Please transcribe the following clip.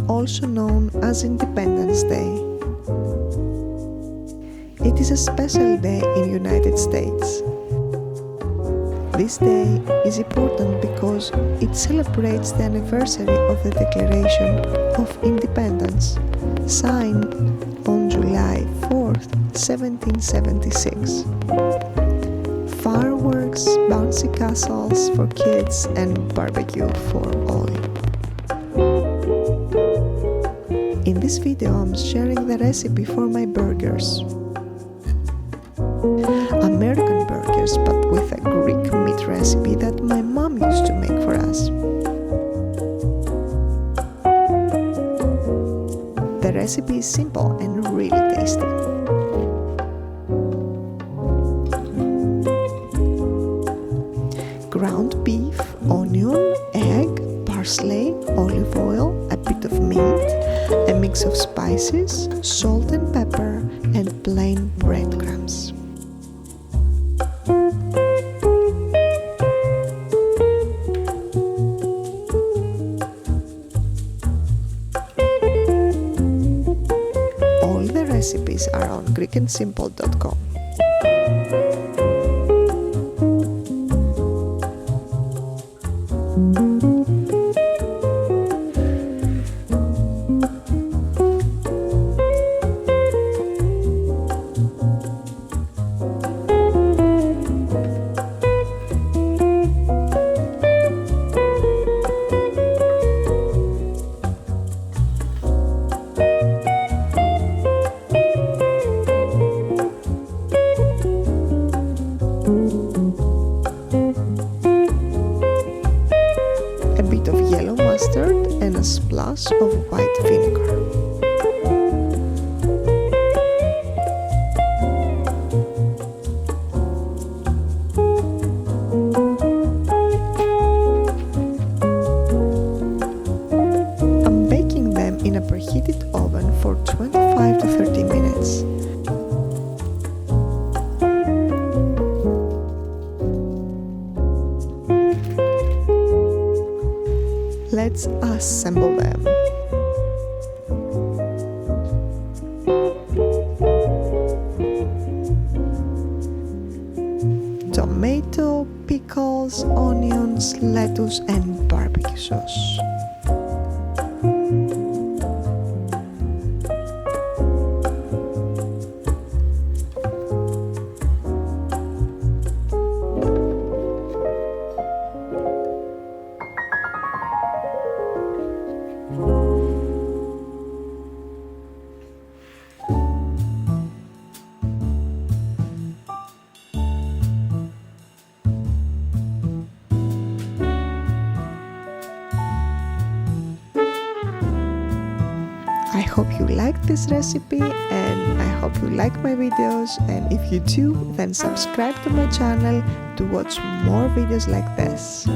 also known as Independence Day. It is a special day in the United States. This day is important because it celebrates the anniversary of the Declaration of Independence, signed on July 4th, 1776. Fireworks, bouncy castles for kids, and barbecue for all. In this video, I'm sharing the recipe for my burgers. American burgers, but with a Greek meat recipe that my mom used to make for us. The recipe is simple and really tasty. Ground beef, onion, egg, parsley, olive oil, a bit of mint, a mix of spices, salt and pepper, and plain breadcrumbs. All the recipes are on greekandsimple.com. A bit of yellow mustard and a splash of white vinegar. I'm baking them in a preheated oven for 25 to 30 minutes. Let's assemble them. Tomato, pickles, onions, lettuce, and barbecue sauce. I hope you liked this recipe and I hope you like my videos, and if you do, then subscribe to my channel to watch more videos like this.